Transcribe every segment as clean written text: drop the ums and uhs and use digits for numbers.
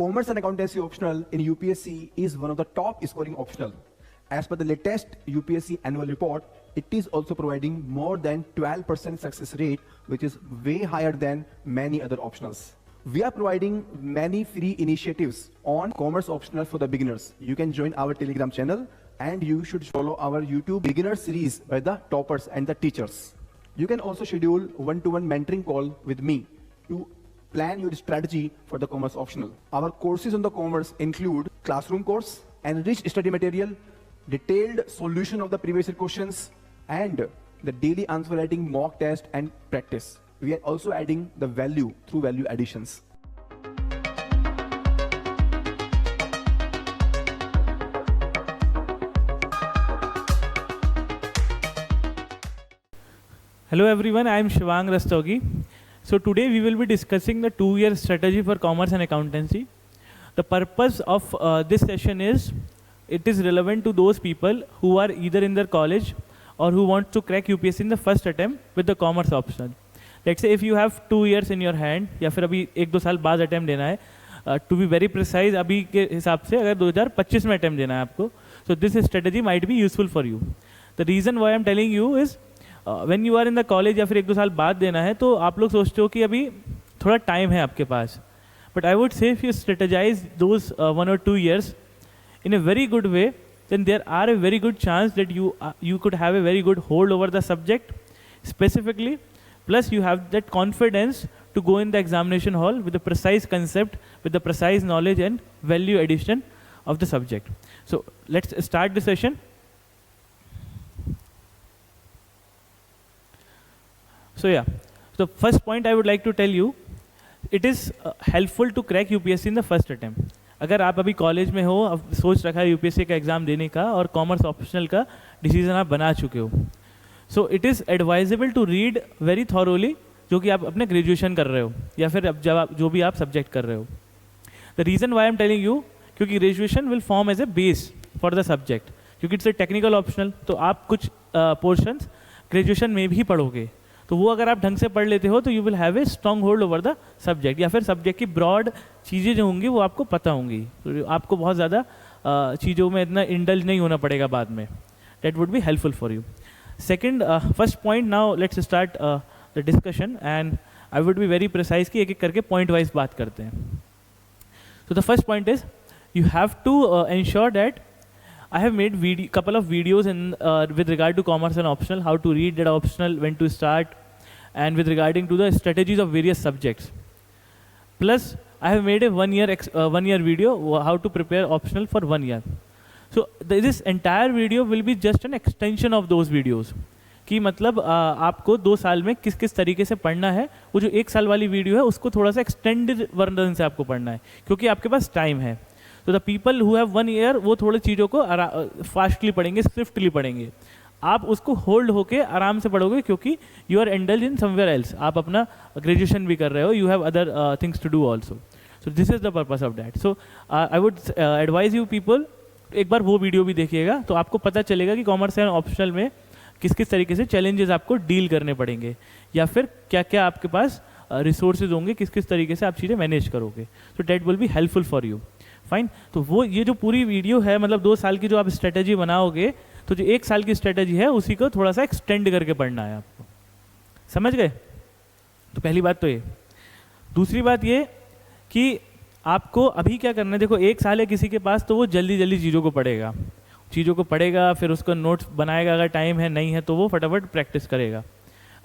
Commerce and accountancy optional in UPSC is one of the top scoring optional. As per the latest UPSC annual report, it is also providing more than 12% success rate, which is way higher than many other optionals. We are providing many free initiatives on commerce optional for the beginners. You can join our Telegram channel and you should follow our YouTube beginner series by the toppers and the teachers. You can also schedule one-to-one mentoring call with me to plan your strategy for the commerce optional. Our courses on the commerce include classroom course, enriched study material, detailed solution of the previous year questions, and the daily answer writing mock test and practice. We are also adding the value through value additions. Hello everyone, I am Shivang Rastogi. So today we will be discussing the 2-year strategy for commerce and accountancy. The purpose of this session is, it is relevant to those people who are either in their college or who want to crack UPSC in the first attempt with the commerce optional. Let's say if you have 2 years in your hand, या फिर अभी 1-2 साल बाद attempt देना है, to be very precise अभी के हिसाब से अगर 2025 में अटैम्प्ट देना है आपको, so this strategy might be useful for you. The reason why I am telling you is, when you are in the college या फिर 1-2 साल बाद देना है, तो आप लोग सोचते हो कि अभी थोड़ा टाइम है आपके पास. But I would say if you strategize those 1 or 2 years in a very good way, then there are a very good chance that you could have a very good hold over the subject specifically. Plus you have that confidence to go in the examination hall with the precise concept, with the precise knowledge and value addition of the subject. So let's start the session. So yeah, so first point I would like to tell you, it is helpful to crack UPSC in the first attempt. अगर आप अभी college में हो, अब सोच रखा है UPSC का एग्ज़ाम देने का और कॉमर्स ऑप्शनल का डिसीजन आप बना चुके हो, so it is advisable to read very thoroughly, जो कि आप अपने ग्रेजुएशन कर रहे हो या फिर अब जब आप जो भी आप सब्जेक्ट कर रहे हो. The reason why am telling you, क्योंकि graduation will form as a base for the subject, क्योंकि इट्स ए टेक्निकल ऑप्शनल, तो आप कुछ पोर्शंस ग्रेजुएशन में भी पढ़ोगे, तो वो अगर आप ढंग से पढ़ लेते हो तो you will have a strong hold over the subject, या फिर सब्जेक्ट की ब्रॉड चीज़ें जो होंगी वो आपको पता होंगी, तो आपको बहुत ज़्यादा चीज़ों में इतना इंडल्ज नहीं होना पड़ेगा बाद में. That would be helpful for you. Second, first point, now let's start the discussion and I would be very precise कि एक एक करके पॉइंट वाइज बात करते हैं. So the first point is, you have to ensure that I have made couple of videos with regard to commerce and optional, how to read that optional, when to start, and with regarding to the strategies of various subjects. Plus, I have made a one year video how to prepare optional for 1 year. So this entire video will be just an extension of those videos. कि मतलब आपको 2 साल में किस किस तरीके से पढ़ना है, वो जो 1 साल वाली वीडियो है उसको थोड़ा सा एक्सटेंडेड वर्जन से आपको पढ़ना है, क्योंकि आपके पास टाइम है. तो the people who have 1 year वो थोड़ी चीज़ों को फास्टली पढ़ेंगे, स्विफ्टली पढ़ेंगे. आप उसको होल्ड होके आराम से पढ़ोगे, क्योंकि you are enrolled in somewhere else, आप अपना ग्रेजुएशन भी कर रहे हो, you have other things to do also. So this is the purpose of that. So I would advise you people, एक बार वो वीडियो भी देखिएगा तो आपको पता चलेगा कि कॉमर्स एंड ऑप्शनल में किस किस तरीके से चैलेंजेस आपको डील करने पड़ेंगे, या फिर क्या क्या आपके पास रिसोर्सेज होंगे, किस किस तरीके से आप चीज़ें मैनेज करोगे. So that will be helpful for you. Fine. तो वो ये जो पूरी वीडियो है, मतलब 2 साल की जो आप स्ट्रेटेजी बनाओगे, तो जो 1 साल की स्ट्रेटेजी है उसी को थोड़ा सा एक्सटेंड करके पढ़ना है आपको. समझ गए? तो पहली बात तो ये. दूसरी बात ये कि आपको अभी क्या करना है, देखो 1 साल है किसी के पास, तो वो जल्दी जल्दी चीज़ों को पढ़ेगा, फिर उसका नोट्स बनाएगा, अगर टाइम है, नहीं है तो वो फटाफट प्रैक्टिस करेगा.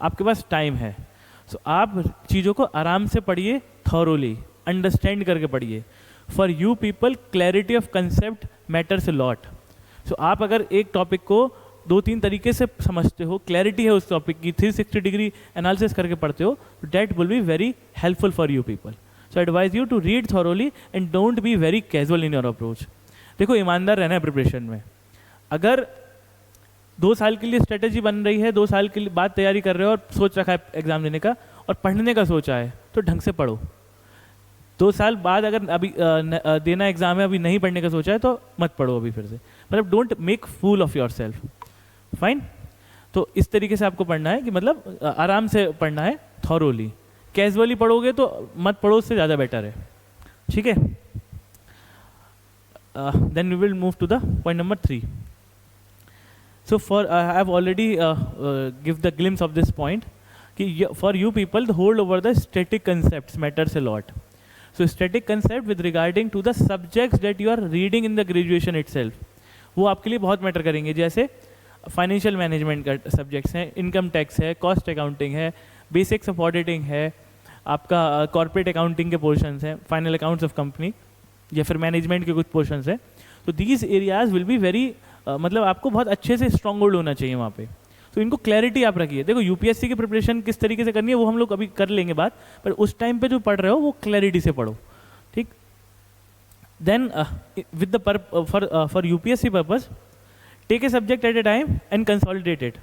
आपके पास टाइम है, सो आप चीज़ों को आराम से पढ़िए, थॉरोली अंडरस्टैंड करके पढ़िए. For you people, clarity of concept matters a lot. So आप अगर एक टॉपिक को 2-3 तरीके से समझते हो, क्लैरिटी है उस टॉपिक की, 360 डिग्री एनालिसिस करके पढ़ते हो, that will be very helpful for you people. So advise you to read thoroughly and don't be very casual in your approach. देखो, ईमानदार रहना है प्रिपरेशन में. अगर 2 साल के लिए स्ट्रेटेजी बन रही है, 2 साल के लिए बाद तैयारी कर रहे हो और सोच रखा है एग्जाम देने का और पढ़ने का सोचा है, तो ढंग से पढ़ो. 2 साल बाद अगर अभी देना एग्जाम है, अभी नहीं पढ़ने का सोचा है, तो मत पढ़ो अभी फिर से. मतलब don't make fool of yourself. Fine. तो इस तरीके से आपको पढ़ना है कि मतलब आराम से पढ़ना है, थॉरोली. कैजुअली पढ़ोगे तो मत पढ़ो, उससे ज़्यादा बेटर है. ठीक है. then we will move to the point number 3. So I have already give the glimpse of this point. For you people, the hold over the static concepts matters a lot. So static concept with regarding to the subjects that you are reading in the graduation itself, वो आपके लिए बहुत matter करेंगे. जैसे financial management का subjects हैं, income tax है, cost accounting है, बेसिक्स ऑफ ऑडिटिंग है, आपका कॉर्पोरेट अकाउंटिंग के पोर्शंस हैं, फाइनल अकाउंट्स ऑफ कंपनी या फिर मैनेजमेंट के कुछ पोर्शंस हैं. तो these areas will be very मतलब आपको बहुत अच्छे से स्ट्रॉन्ग होल्ड होना चाहिए वहाँ पे. तो इनको क्लैरिटी आप रखिए. देखो यूपीएससी की प्रिपरेशन किस तरीके से करनी है वो हम लोग अभी कर लेंगे बात, पर उस टाइम पे जो पढ़ रहे हो वो क्लैरिटी से पढ़ो, ठीक. Then with the for UPSC purpose, take a subject at a time and consolidate it.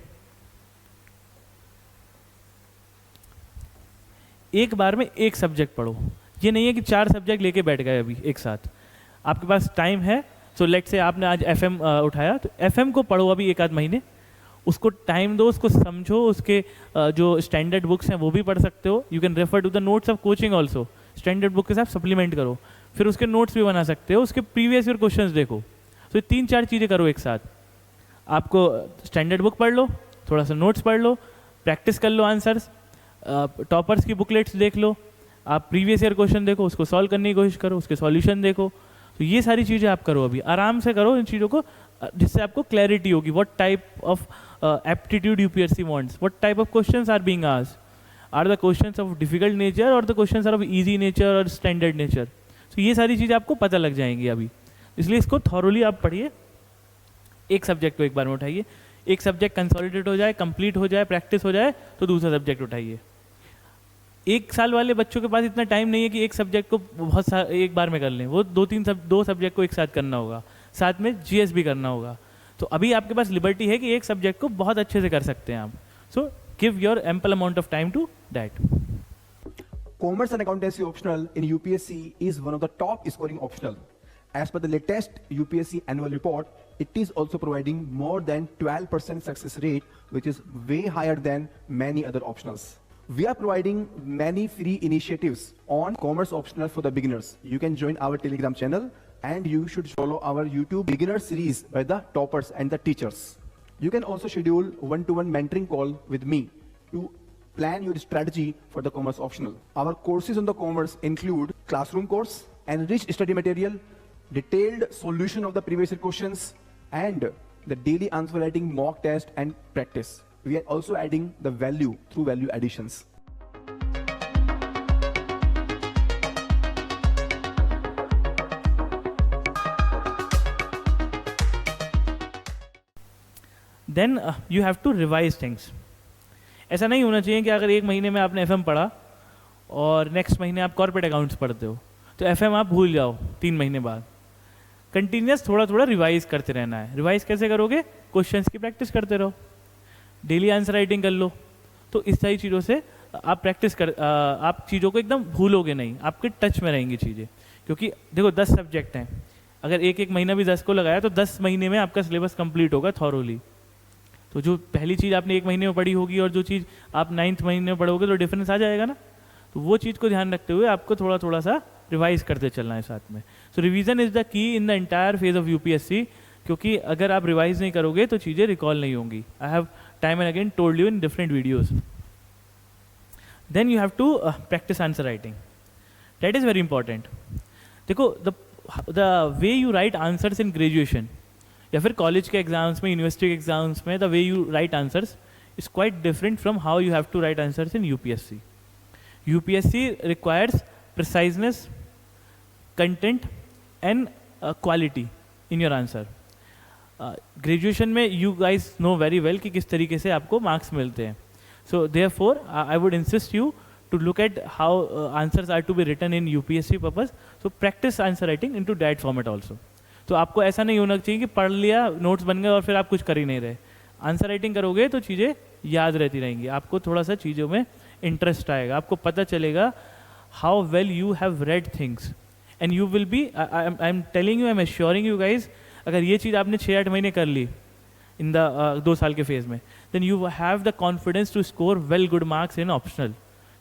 एक बार में एक सब्जेक्ट पढ़ो. ये नहीं है कि 4 सब्जेक्ट लेके बैठ गए अभी एक साथ. आपके पास टाइम है, सो लेट से आपने आज एफएम उठाया, तो एफएम को पढ़ो अभी 1 आध महीने, उसको टाइम दो, उसको समझो, उसके जो स्टैंडर्ड बुक्स हैं वो भी पढ़ सकते हो. You can refer to the notes of coaching also. Standard book के साथ सप्लीमेंट करो, फिर उसके नोट्स भी बना सकते हो, उसके प्रीवियस ईयर क्वेश्चंस देखो. तो 3-4 चीज़ें करो एक साथ. आपको स्टैंडर्ड बुक पढ़ लो, थोड़ा सा नोट्स पढ़ लो, प्रैक्टिस कर लो आंसर्स, टॉपर्स की बुकलेट्स देख लो, आप प्रीवियस ईयर क्वेश्चन देखो, उसको सॉल्व करने की कोशिश करो, उसके सॉल्यूशन देखो. तो ये सारी चीज़ें आप करो अभी, आराम से करो इन चीज़ों को, जिससे आपको क्लैरिटी होगी. What type of aptitude UPSC wants, what type of questions are being asked, are the questions of difficult nature और the questions are of easy nature और स्टैंडर्ड नेचर. तो ये सारी चीज़ें आपको पता लग जाएंगी अभी. इसलिए इसको थॉरोली आप पढ़िए. एक सब्जेक्ट को एक बार में उठाइए. एक सब्जेक्ट कंसोलिडेट हो जाए, कंप्लीट हो जाए, प्रैक्टिस हो जाए, तो दूसरा सब्जेक्ट उठाइए. 1 साल वाले बच्चों के पास इतना टाइम नहीं है कि एक सब्जेक्ट को एक बार में कर लें. वो 2 सब्जेक्ट को एक साथ करना होगा, साथ में जीएस भी करना होगा. तो अभी आपके पास लिबर्टी है कि एक सब्जेक्ट को बहुत अच्छे से कर सकते हैं आप. So give your ample amount of time to that. Commerce and accountancy optional in UPSC is one of the top scoring optional. As per the latest UPSC annual report, it is also providing more than 12% success rate, which is way higher than many other optionals. We are providing many free initiatives on commerce optional for the beginners. You can join our Telegram channel and you should follow our YouTube beginner series by the toppers and the teachers. You can also schedule one-to-one mentoring call with me to plan your strategy for the commerce optional. Our courses on the commerce include classroom course, enriched study material, detailed solution of the previous year questions, and the daily answer writing mock test and practice. We are also adding the value through value additions. Then you have to revise things. ऐसा नहीं होना चाहिए कि अगर 1 महीने में आपने FM पढ़ा और नेक्स्ट महीने आप कॉर्पोरेट अकाउंट्स पढ़ते हो तो एफएम आप भूल जाओ 3 महीने बाद. कंटिन्यूस थोड़ा थोड़ा रिवाइज करते रहना है. रिवाइज कैसे करोगे? क्वेश्चंस की प्रैक्टिस करते रहो, डेली आंसर राइटिंग कर लो. तो इस सारी चीज़ों से आप आप चीज़ों को एकदम भूलोगे नहीं, आपके टच में रहेंगी चीज़ें. क्योंकि देखो 10 सब्जेक्ट हैं, अगर एक महीना भी 10 को लगाया तो 10 महीने में आपका सिलेबस कंप्लीट होगा थॉरोली. तो जो पहली चीज़ आपने 1 महीने में पढ़ी होगी और जो चीज़ आप 9th महीने में पढ़ोगे तो डिफरेंस आ जाएगा ना. तो वो चीज़ को ध्यान रखते हुए आपको थोड़ा थोड़ा सा रिवाइज करते चलना है साथ में. सो revision is the key in the entire phase of UPSC. क्योंकि अगर आप रिवाइज नहीं करोगे तो चीज़ें रिकॉल नहीं होंगी. I have time and again told you in different videos. Then you have to practice answer writing. That is very important. देखो the way you write answers in graduation या फिर कॉलेज के एग्जाम्स में, university के exams में, the way you write answers is quite different from how you have to write answers in UPSC. UPSC requires preciseness, content and quality in your answer. Graduation में you guys know very well कि किस तरीके से आपको marks मिलते हैं. So therefore I would insist you to look at how answers are to be written in UPSC purpose. So practice answer writing into that format also. तो आपको ऐसा नहीं होना चाहिए कि पढ़ लिया, नोट्स बन गए और फिर आप कुछ कर ही नहीं रहे. आंसर राइटिंग करोगे तो चीज़ें याद रहती रहेंगी, आपको थोड़ा सा चीज़ों में इंटरेस्ट आएगा, आपको पता चलेगा how well you have read things and you will be, I am telling you, I am assuring you guys, अगर ये चीज़ आपने 6-8 महीने कर ली इन द 2 साल के फेज में, then you have the confidence to score well good marks in optional.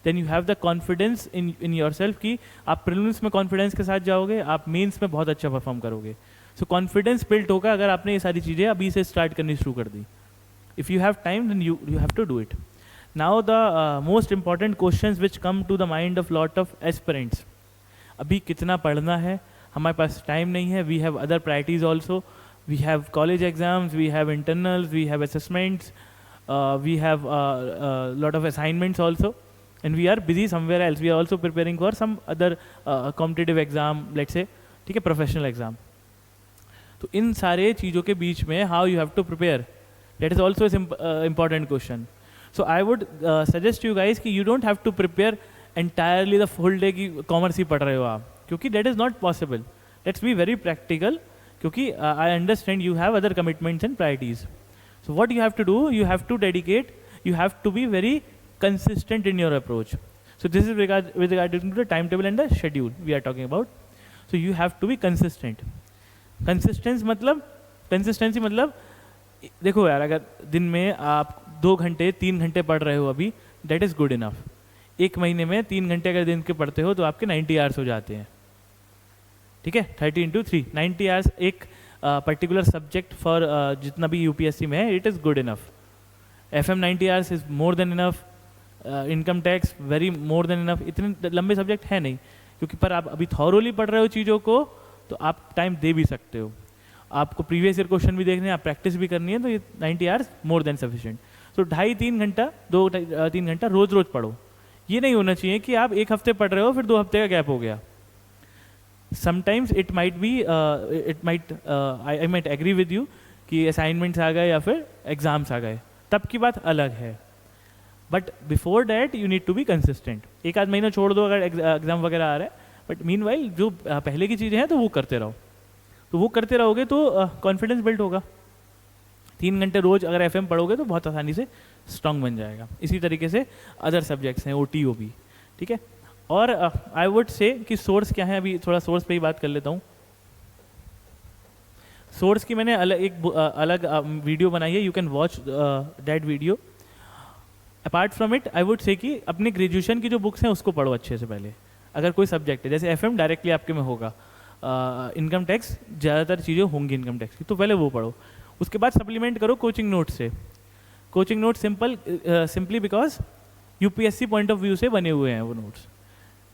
Then you have the confidence in yourself कि आप प्रीलिम्स में कॉन्फिडेंस के साथ जाओगे, आप मेंस में बहुत अच्छा परफॉर्म करोगे. सो कॉन्फिडेंस बिल्ट होगा अगर आपने ये सारी चीज़ें अभी से स्टार्ट करनी शुरू कर दी. If you have time then you have to do it. Now the most important questions which come to the mind of lot of aspirants. अभी कितना पढ़ना है, हमारे पास टाइम नहीं है, we have other priorities also, we have college exams, we have internals, we have assessments, we have lot of assignments also, and we are busy somewhere else. We are also preparing for some other competitive exam, let's say, ठीक है, professional exam. तो इन सारे चीज़ों के बीच में how you have to prepare, that is also an important question. So I would suggest you guys कि you don't have to prepare entirely the full day की commerce ही पढ़ रहे हो आप, क्योंकि that is not possible. Let's be very practical, क्योंकि I understand you have other commitments and priorities. So what you have to do, you have to dedicate, you have to be very consistent in your approach. So this is with regard to the timetable and the schedule we are talking about. So you have to be consistent. Consistency मतलब देखो यार, अगर दिन में आप 2 घंटे 3 घंटे पढ़ रहे हो अभी, that is good enough. 1 महीने में 3 घंटे अगर दिन के पढ़ते हो तो आपके 90 आवर्स हो जाते हैं. ठीक है, 30 into 3 90 आवर्स एक पर्टिकुलर सब्जेक्ट फॉर जितना भी यूपीएससी में है, it is good enough. FM 90 hours is more than enough. Income tax very more than enough. इतने लंबे सब्जेक्ट है नहीं, क्योंकि पर आप अभी थॉरोली पढ़ रहे हो चीज़ों को, तो आप टाइम दे भी सकते हो. आपको प्रीवियस ईयर क्वेश्चन भी देखने हैं, आप प्रैक्टिस भी करनी है, तो ये 90 आवर्स मोर देन सफिशिएंट. सो 2.5-3 घंटा 2-3 घंटा रोज़ रोज़ पढ़ो. ये नहीं होना चाहिए कि आप 1 हफ्ते पढ़ रहे हो फिर 2 हफ्ते का गैप हो गया. Sometimes it might be I might agree with you कि असाइनमेंट्स आ गए या फिर एग्जाम्स आ गए, तब की बात अलग है. But before that you need to be consistent. 1 आध महीना छोड़ दो अगर एग्जाम वगैरह आ रहा है, बट मीन वाइल जो पहले की चीज़ें हैं तो वो करते रहो. तो वो करते रहोगे तो कॉन्फिडेंस बिल्ड होगा. 3 घंटे रोज अगर FM पढ़ोगे तो बहुत आसानी से स्ट्रांग बन जाएगा. इसी तरीके से अदर सब्जेक्ट्स हैं, OT भी. ठीक है, और आई वुड से कि सोर्स क्या है, अभी थोड़ा सोर्स पे ही बात कर लेता हूँ. सोर्स की मैंने अलग वीडियो बनाई है, you can watch that video. Apart from it I would say कि अपने ग्रेजुएशन की जो बुक्स हैं उसको पढ़ो अच्छे से पहले. अगर कोई सब्जेक्ट है, जैसे FM डायरेक्टली आपके में होगा, इनकम टैक्स ज़्यादातर चीज़ें होंगी इनकम टैक्स की, तो पहले वो पढ़ो. उसके बाद सप्लीमेंट करो कोचिंग नोट से. Coaching note simply because UPSC point of view से बने हुए हैं वो नोट्स.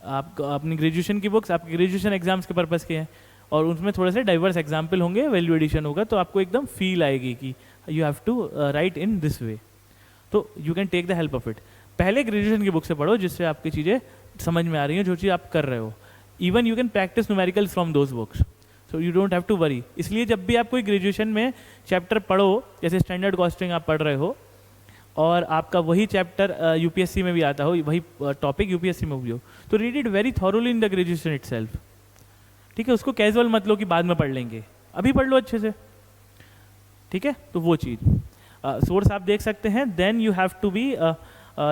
आप अपनी ग्रेजुएशन की बुक्स आपके ग्रेजुएशन एग्जाम्स के पर्पज़ के हैं, और उसमें थोड़े से डाइवर्स एग्जाम्पल होंगे, वैल्यू एडिशन होगा, तो आपको एकदम फील आएगी कि you have to write in this way. तो you can take the help of it. पहले ग्रेजुएशन की बुक से पढ़ो जिससे आपकी चीज़ें समझ में आ रही हैं, जो चीज़ आप कर रहे हो. Even you can practice numericals from those books, so you don't have to worry. इसलिए जब भी आप कोई ग्रेजुएशन में चैप्टर पढ़ो, जैसे स्टैंडर्ड कॉस्टिंग आप पढ़ रहे हो, और आपका वही चैप्टर यूपीएससी में भी आता हो, वही टॉपिक यूपीएससी में भी हो, तो read it very thoroughly in the graduation itself. ठीक है, उसको कैजुअल मत लो कि बाद में पढ़ लेंगे, अभी पढ़ लो अच्छे से. ठीक है, तो वो चीज़ सोर्स आप देख सकते हैं. Then you have to be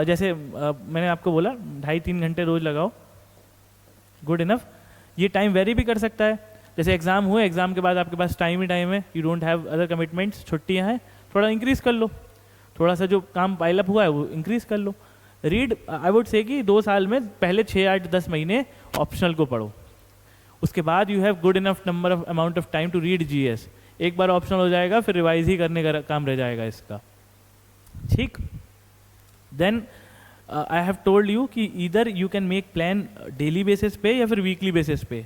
जैसे मैंने आपको बोला 2.5-3 घंटे रोज लगाओ, गुड इनफ. ये टाइम वेरी भी कर सकता है. जैसे एग्जाम हुए, एग्जाम के बाद आपके पास टाइम ही टाइम है, you don't have other commitments, छुट्टियाँ हैं, थोड़ा इंक्रीज कर लो. थोड़ा सा जो काम पाइलअप हुआ है वो इंक्रीज कर लो. रीड आई वुड से कि 2 साल में पहले 6-8-10 महीने ऑप्शनल को पढ़ो. उसके बाद you have good enough number of amount of time to read GS. एक बार ऑप्शनल हो जाएगा फिर रिवाइज ही करने का काम रह जाएगा इसका. ठीक, then I have told you कि either you can make plan daily basis पे या फिर वीकली बेसिस पे.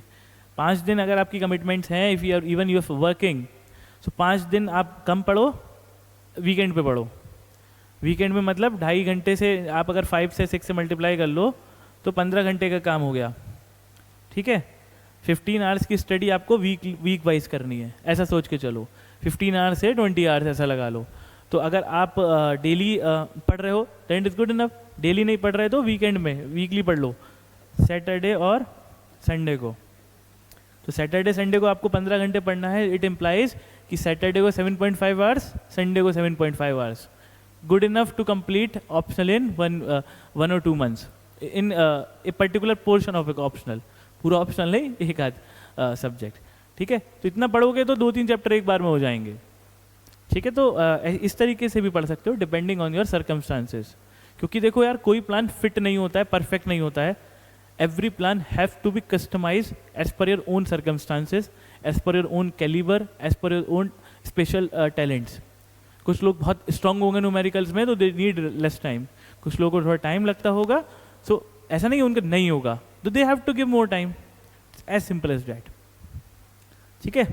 5 दिन अगर आपकी कमिटमेंट्स हैं, if you are even you are working, so 5 दिन आप कम पढ़ो, वीकेंड पे पढ़ो. वीकेंड में मतलब 2.5 घंटे से आप अगर 5 से 6 से मल्टीप्लाई कर लो तो 15 घंटे का काम हो गया. ठीक है, 15 आवर्स की स्टडी आपको वीक वाइज करनी है, ऐसा सोच के चलो. 15 आवर्स से 20 आवर्स ऐसा लगा लो. तो अगर आप डेली पढ़ रहे हो then is good enough. Daily नहीं पढ़ रहे तो वीकेंड में वीकली पढ़ लो, सैटरडे और संडे को. तो सैटरडे संडे को आपको 15 घंटे पढ़ना है. इट इम्प्लाइज कि सैटरडे को 7.5 आवर्स, संडे को 7.5 hours. Good enough to complete optional in 1 or 2 months in a particular portion of optional. पूरा ऑप्शनल नहीं, एक आध सब्जेक्ट. ठीक है, तो इतना पढ़ोगे तो 2-3 चैप्टर एक बार में हो जाएंगे. ठीक है, तो इस तरीके से भी पढ़ सकते हो डिपेंडिंग ऑन योर सर्कमस्टांसेस. क्योंकि देखो यार, कोई प्लान फिट नहीं होता है, परफेक्ट नहीं होता है. Every plan have to be customise as per your own circumstances as per your own calibre, as per your own special talents. कुछ लोग बहुत स्ट्रांग होंगे न्यूमेरिकल्स में तो दे नीड लेस टाइम, कुछ लोगों को थोड़ा टाइम लगता होगा, सो ऐसा नहीं उनका नहीं होगा, तो they have to give more time, as simple as that. ठीक है,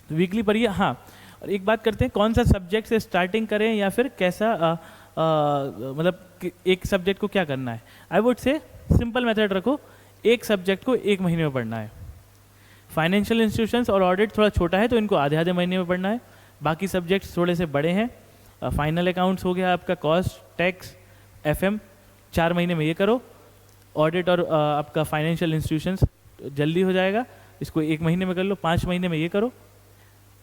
तो वीकली पढ़िए. हाँ, और एक बात करते हैं, कौन सा सब्जेक्ट से स्टार्टिंग करें या फिर कैसा मतलब एक सब्जेक्ट को क्या करना है. I would say simple method रखो, एक सब्जेक्ट को एक महीने में पढ़ना है. फाइनेंशियल इंस्टीट्यूशंस और ऑडिट थोड़ा छोटा है तो इनको आधे आधे महीने में पढ़ना है. बाकी सब्जेक्ट्स थोड़े से बड़े हैं. फाइनल अकाउंट्स हो गया आपका, कॉस्ट, टैक्स, FM 4 महीने में ये करो. ऑडिट और आपका फाइनेंशियल इंस्टीट्यूशंस जल्दी हो जाएगा, इसको 1 महीने में कर लो. 5 महीने में ये करो,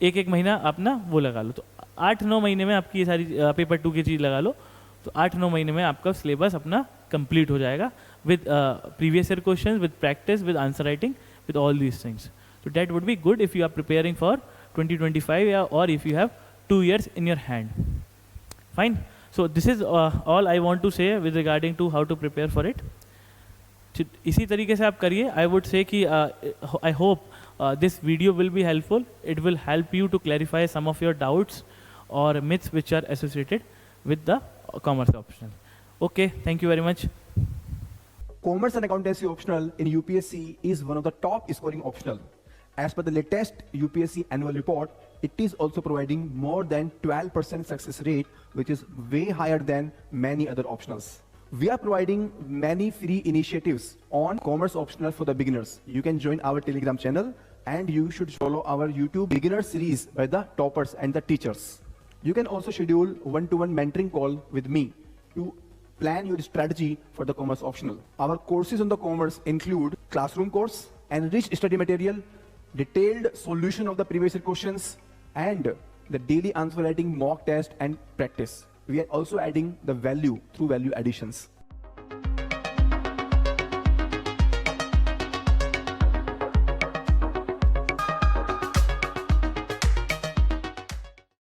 एक महीना अपना वो लगा लो, तो 8-9 महीने में आपकी ये सारी पेपर 2 की चीज़ लगा लो, तो 8-9 महीने में आपका सिलेबस अपना कंप्लीट हो जाएगा with previous year questions, with practice, with answer writing, with all these things. So that would be good if you are preparing for 2025 or if you have 2 years in your hand. Fine. So this is all I want to say with regarding to how to prepare for it. इसी तरीके से आप करिए. I would say कि I hope this video will be helpful. It will help you to clarify some of your doubts or myths which are associated with the commerce optional. Okay, thank you very much. Commerce and accountancy optional in UPSC is one of the top scoring optional. As per the latest UPSC annual report, it is also providing more than 12% success rate, which is way higher than many other optionals. We are providing many free initiatives on commerce optional for the beginners. You can join our Telegram channel and you should follow our YouTube beginner series by the toppers and the teachers. You can also schedule one-to-one mentoring call with me to plan your strategy for the commerce optional. Our courses on the commerce include classroom course, enriched study material, detailed solution of the previous year questions, and the daily answer writing mock test and practice. We are also adding the value through value additions.